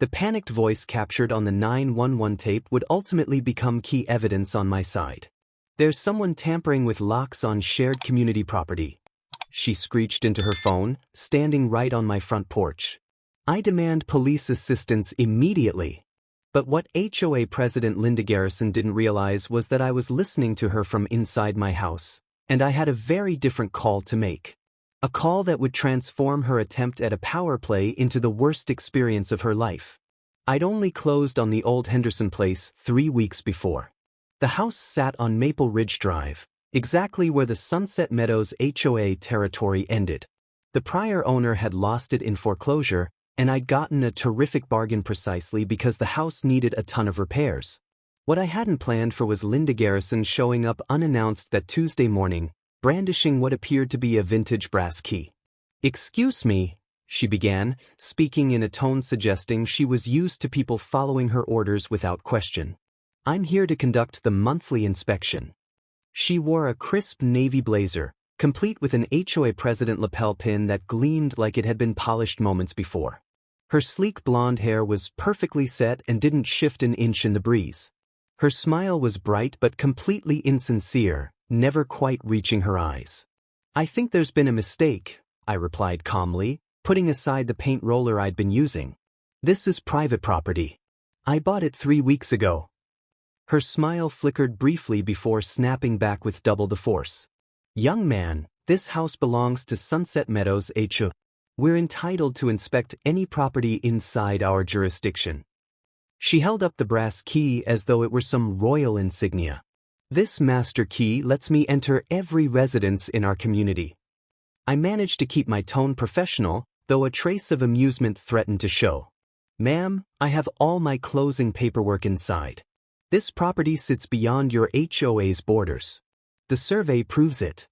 The panicked voice captured on the 911 tape would ultimately become key evidence on my side. "There's someone tampering with locks on shared community property," she screeched into her phone, standing right on my front porch. "I demand police assistance immediately." But what HOA President Linda Garrison didn't realize was that I was listening to her from inside my house, and I had a very different call to make. A call that would transform her attempt at a power play into the worst experience of her life. I'd only closed on the old Henderson place 3 weeks before. The house sat on Maple Ridge Drive, exactly where the Sunset Meadows HOA territory ended. The prior owner had lost it in foreclosure, and I'd gotten a terrific bargain precisely because the house needed a ton of repairs. What I hadn't planned for was Linda Garrison showing up unannounced that Tuesday morning, brandishing what appeared to be a vintage brass key. "Excuse me," she began, speaking in a tone suggesting she was used to people following her orders without question. "I'm here to conduct the monthly inspection." She wore a crisp navy blazer, complete with an HOA president lapel pin that gleamed like it had been polished moments before. Her sleek blonde hair was perfectly set and didn't shift an inch in the breeze. Her smile was bright but completely insincere, never quite reaching her eyes. "I think there's been a mistake," I replied calmly, putting aside the paint roller I'd been using. "This is private property. I bought it 3 weeks ago." Her smile flickered briefly before snapping back with double the force. "Young man, this house belongs to Sunset Meadows HOA. We're entitled to inspect any property inside our jurisdiction." She held up the brass key as though it were some royal insignia. "This master key lets me enter every residence in our community." I managed to keep my tone professional, though a trace of amusement threatened to show. "Ma'am, I have all my closing paperwork inside. This property sits beyond your HOA's borders. The survey proves it."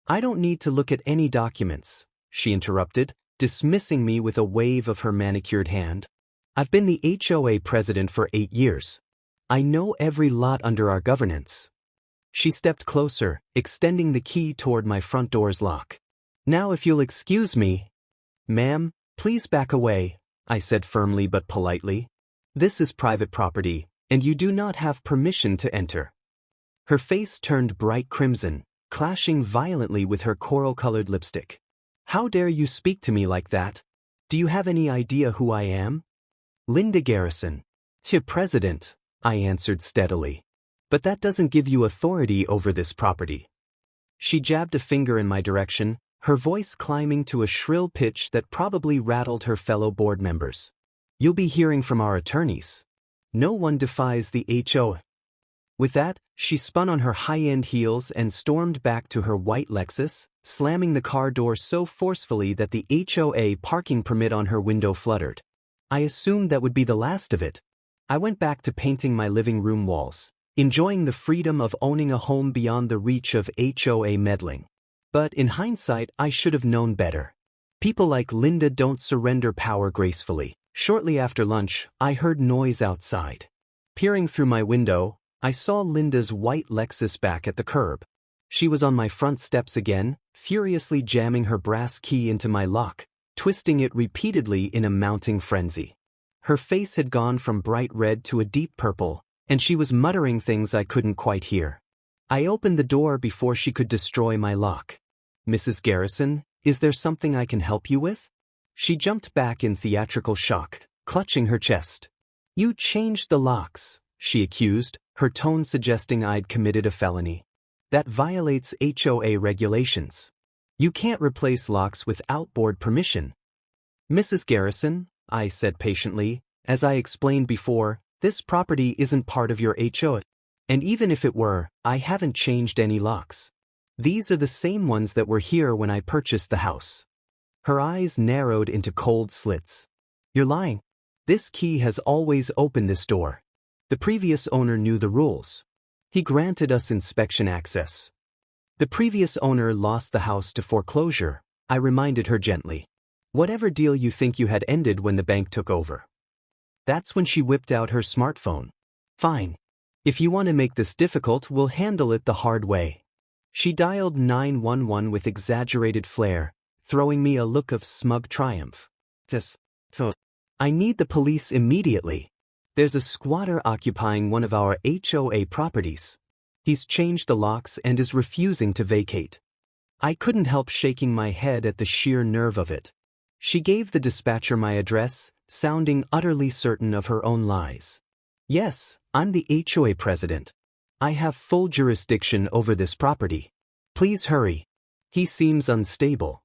"I don't need to look at any documents," she interrupted, dismissing me with a wave of her manicured hand. "I've been the HOA president for 8 years. I know every lot under our governance." She stepped closer, extending the key toward my front door's lock. "Now if you'll excuse me." "Ma'am, please back away," I said firmly but politely. "This is private property, and you do not have permission to enter." Her face turned bright crimson, clashing violently with her coral-colored lipstick. "How dare you speak to me like that? Do you have any idea who I am?" "Linda Garrison, TOA President," I answered steadily. "But that doesn't give you authority over this property." She jabbed a finger in my direction, her voice climbing to a shrill pitch that probably rattled her fellow board members. "You'll be hearing from our attorneys. No one defies the HOA." With that, she spun on her high-end heels and stormed back to her white Lexus, slamming the car door so forcefully that the HOA parking permit on her window fluttered. I assumed that would be the last of it. I went back to painting my living room walls, enjoying the freedom of owning a home beyond the reach of HOA meddling. But in hindsight, I should have known better. People like Linda don't surrender power gracefully. Shortly after lunch, I heard noise outside. Peering through my window, I saw Linda's white Lexus back at the curb. She was on my front steps again, furiously jamming her brass key into my lock, twisting it repeatedly in a mounting frenzy. Her face had gone from bright red to a deep purple, and she was muttering things I couldn't quite hear. I opened the door before she could destroy my lock. "Mrs. Garrison, is there something I can help you with?" She jumped back in theatrical shock, clutching her chest. "You changed the locks," she accused, her tone suggesting I'd committed a felony. "That violates HOA regulations. You can't replace locks without board permission." "Mrs. Garrison," I said patiently, "as I explained before, this property isn't part of your HOA. And even if it were, I haven't changed any locks. These are the same ones that were here when I purchased the house." Her eyes narrowed into cold slits. "You're lying. This key has always opened this door. The previous owner knew the rules. He granted us inspection access." "The previous owner lost the house to foreclosure," I reminded her gently. "Whatever deal you think you had ended when the bank took over." That's when she whipped out her smartphone. "Fine. If you want to make this difficult, we'll handle it the hard way." She dialed 911 with exaggerated flair, throwing me a look of smug triumph. I need the police immediately. There's a squatter occupying one of our HOA properties. He's changed the locks and is refusing to vacate. I couldn't help shaking my head at the sheer nerve of it. She gave the dispatcher my address, sounding utterly certain of her own lies. Yes, I'm the HOA president. I have full jurisdiction over this property. Please hurry. He seems unstable.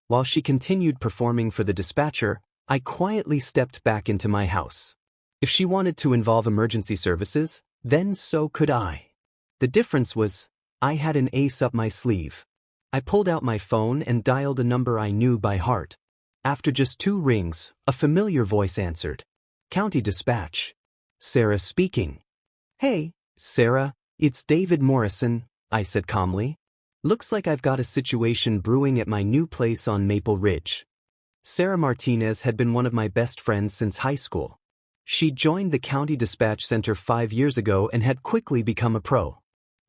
While she continued performing for the dispatcher, I quietly stepped back into my house. If she wanted to involve emergency services, then so could I. The difference was, I had an ace up my sleeve. I pulled out my phone and dialed a number I knew by heart. After just 2 rings, a familiar voice answered. County Dispatch. Sarah speaking. Hey, Sarah, it's David Morrison, I said calmly. Looks like I've got a situation brewing at my new place on Maple Ridge. Sarah Martinez had been one of my best friends since high school. She joined the County Dispatch Center 5 years ago and had quickly become a pro.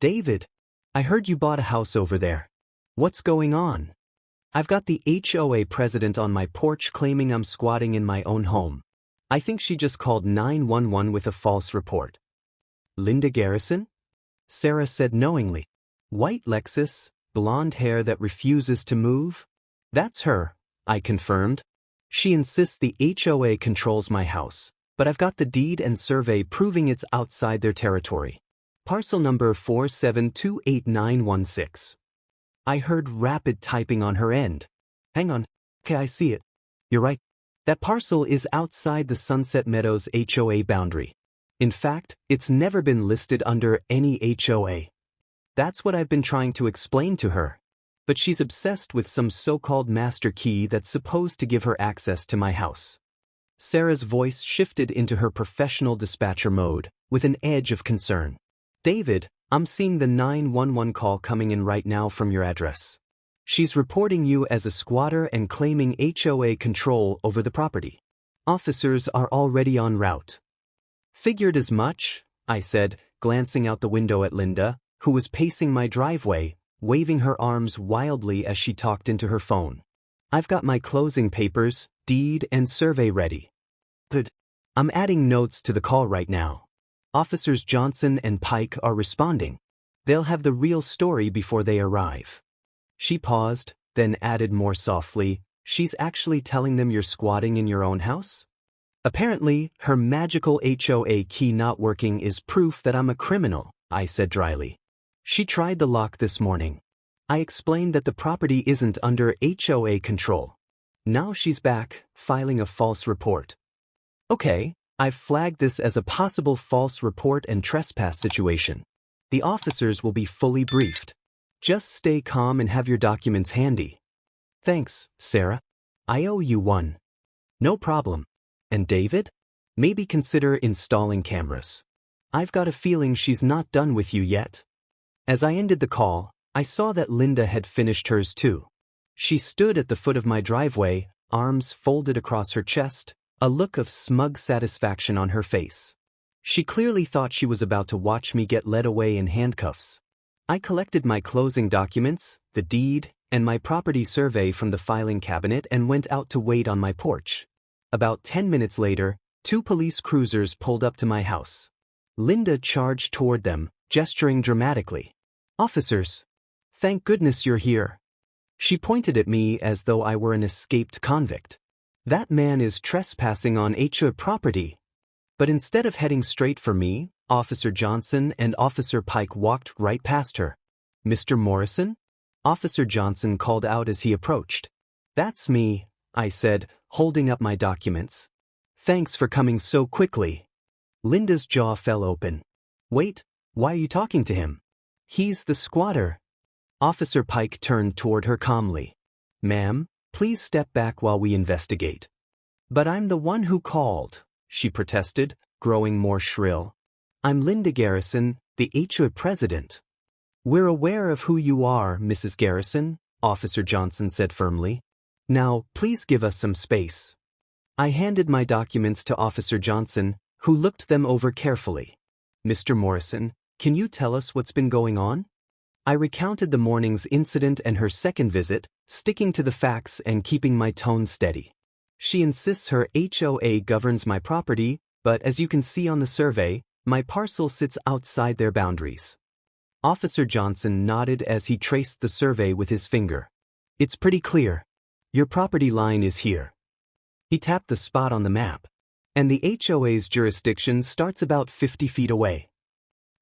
David, I heard you bought a house over there. What's going on? I've got the HOA president on my porch claiming I'm squatting in my own home. I think she just called 911 with a false report. Linda Garrison? Sarah said knowingly. White Lexus, blonde hair that refuses to move? That's her, I confirmed. She insists the HOA controls my house, but I've got the deed and survey proving it's outside their territory. Parcel number 4728916. I heard rapid typing on her end. Hang on. Okay, I see it. You're right. That parcel is outside the Sunset Meadows HOA boundary. In fact, it's never been listed under any HOA. That's what I've been trying to explain to her. But she's obsessed with some so-called master key that's supposed to give her access to my house. Sarah's voice shifted into her professional dispatcher mode, with an edge of concern. David, I'm seeing the 911 call coming in right now from your address. She's reporting you as a squatter and claiming HOA control over the property. Officers are already en route. Figured as much, I said, glancing out the window at Linda, who was pacing my driveway, waving her arms wildly as she talked into her phone. I've got my closing papers, deed, and survey ready. Good. I'm adding notes to the call right now. Officers Johnson and Pike are responding. They'll have the real story before they arrive. She paused, then added more softly, she's actually telling them you're squatting in your own house? Apparently, her magical HOA key not working is proof that I'm a criminal, I said dryly. She tried the lock this morning. I explained that the property isn't under HOA control. Now she's back, filing a false report. Okay, I've flagged this as a possible false report and trespass situation. The officers will be fully briefed. Just stay calm and have your documents handy. Thanks, Sarah. I owe you one. No problem. And David? Maybe consider installing cameras. I've got a feeling she's not done with you yet. As I ended the call, I saw that Linda had finished hers too. She stood at the foot of my driveway, arms folded across her chest, a look of smug satisfaction on her face. She clearly thought she was about to watch me get led away in handcuffs. I collected my closing documents, the deed, and my property survey from the filing cabinet and went out to wait on my porch. About 10 minutes later, 2 police cruisers pulled up to my house. Linda charged toward them, gesturing dramatically. Officers! Thank goodness you're here. She pointed at me as though I were an escaped convict. That man is trespassing on HOA property. But instead of heading straight for me, Officer Johnson and Officer Pike walked right past her. Mr. Morrison? Officer Johnson called out as he approached. That's me, I said, holding up my documents. Thanks for coming so quickly. Linda's jaw fell open. Wait, why are you talking to him? He's the squatter. Officer Pike turned toward her calmly. Ma'am, please step back while we investigate. But I'm the one who called, she protested, growing more shrill. I'm Linda Garrison, the HOA president. We're aware of who you are, Mrs. Garrison, Officer Johnson said firmly. Now, please give us some space. I handed my documents to Officer Johnson, who looked them over carefully. Mr. Morrison, can you tell us what's been going on? I recounted the morning's incident and her second visit, sticking to the facts and keeping my tone steady. She insists her HOA governs my property, but as you can see on the survey, my parcel sits outside their boundaries. Officer Johnson nodded as he traced the survey with his finger. It's pretty clear. Your property line is here. He tapped the spot on the map. And the HOA's jurisdiction starts about 50 feet away.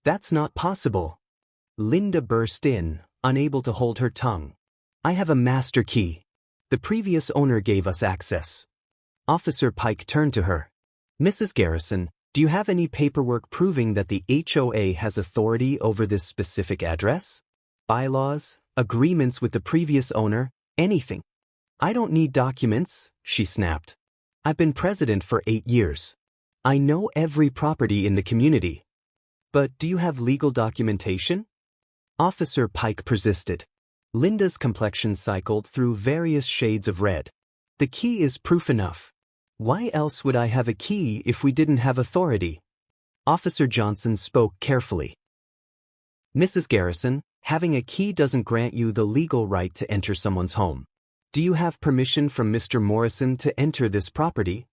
That's not possible. Linda burst in, unable to hold her tongue. I have a master key. The previous owner gave us access. Officer Pike turned to her. Mrs. Garrison, do you have any paperwork proving that the HOA has authority over this specific address? Bylaws, agreements with the previous owner, anything? I don't need documents, she snapped. I've been president for 8 years. I know every property in the community. But do you have legal documentation? Officer Pike persisted. Linda's complexion cycled through various shades of red. The key is proof enough. Why else would I have a key if we didn't have authority? Officer Johnson spoke carefully. Mrs. Garrison, having a key doesn't grant you the legal right to enter someone's home. Do you have permission from Mr. Morrison to enter this property?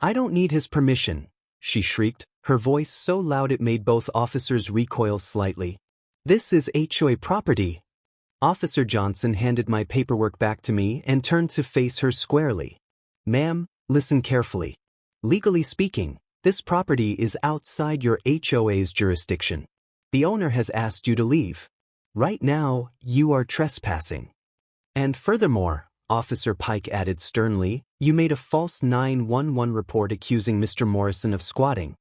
I don't need his permission, she shrieked, her voice so loud it made both officers recoil slightly. This is HOA property. Officer Johnson handed my paperwork back to me and turned to face her squarely. Ma'am, listen carefully. Legally speaking, this property is outside your HOA's jurisdiction. The owner has asked you to leave. Right now, you are trespassing. And furthermore, Officer Pike added sternly, you made a false 911 report accusing Mr. Morrison of squatting.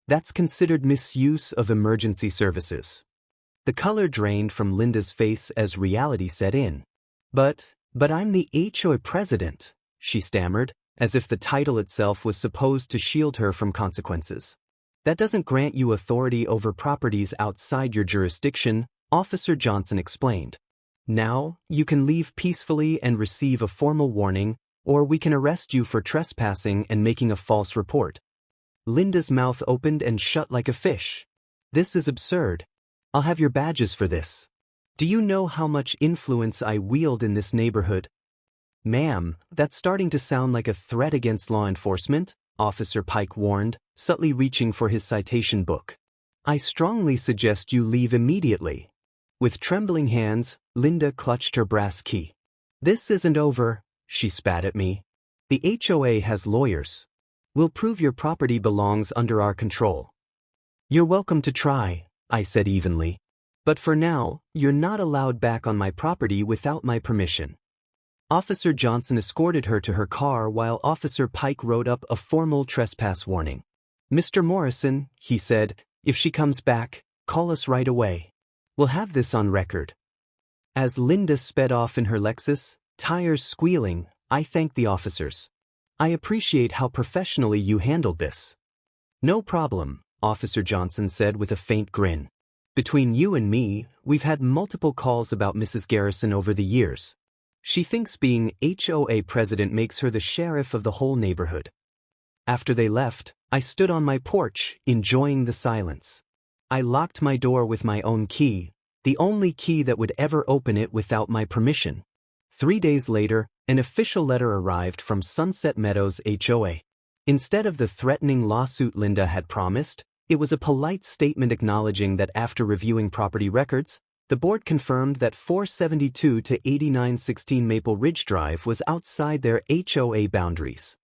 That's considered misuse of emergency services. The color drained from Linda's face as reality set in. But I'm the HOA president, she stammered, as if the title itself was supposed to shield her from consequences. That doesn't grant you authority over properties outside your jurisdiction, Officer Johnson explained. Now, you can leave peacefully and receive a formal warning, or we can arrest you for trespassing and making a false report. Linda's mouth opened and shut like a fish. This is absurd. I'll have your badges for this. Do you know how much influence I wield in this neighborhood? Ma'am, that's starting to sound like a threat against law enforcement, Officer Pike warned, subtly reaching for his citation book. I strongly suggest you leave immediately. With trembling hands, Linda clutched her brass key. This isn't over, she spat at me. The HOA has lawyers. We'll prove your property belongs under our control. You're welcome to try, I said evenly. But for now, you're not allowed back on my property without my permission. Officer Johnson escorted her to her car while Officer Pike wrote up a formal trespass warning. Mr. Morrison, he said, if she comes back, call us right away. We'll have this on record. As Linda sped off in her Lexus, tires squealing, I thanked the officers. I appreciate how professionally you handled this. No problem, Officer Johnson said with a faint grin. Between you and me, we've had multiple calls about Mrs. Garrison over the years. She thinks being HOA president makes her the sheriff of the whole neighborhood. After they left, I stood on my porch, enjoying the silence. I locked my door with my own key, the only key that would ever open it without my permission. 3 days later, an official letter arrived from Sunset Meadows HOA. Instead of the threatening lawsuit Linda had promised, it was a polite statement acknowledging that after reviewing property records, the board confirmed that 472 to 8916 Maple Ridge Drive was outside their HOA boundaries.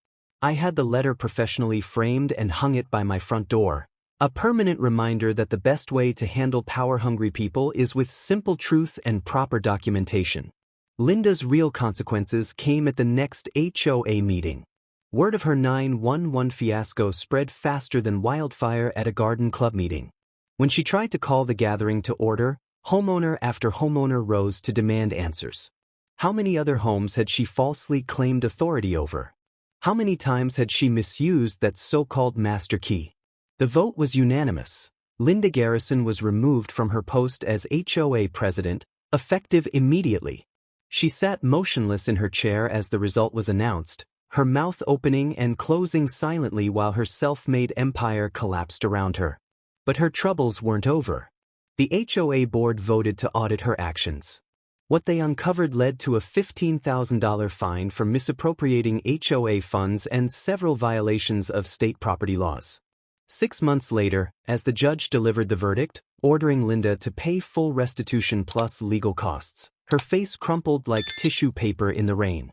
I had the letter professionally framed and hung it by my front door. A permanent reminder that the best way to handle power-hungry people is with simple truth and proper documentation. Linda's real consequences came at the next HOA meeting. Word of her 911 fiasco spread faster than wildfire at a garden club meeting. When she tried to call the gathering to order, homeowner after homeowner rose to demand answers. How many other homes had she falsely claimed authority over? How many times had she misused that so-called master key? The vote was unanimous. Linda Garrison was removed from her post as HOA president, effective immediately. She sat motionless in her chair as the result was announced, her mouth opening and closing silently while her self-made empire collapsed around her. But her troubles weren't over. The HOA board voted to audit her actions. What they uncovered led to a $15,000 fine for misappropriating HOA funds and several violations of state property laws. 6 months later, as the judge delivered the verdict, ordering Linda to pay full restitution plus legal costs, her face crumpled like tissue paper in the rain.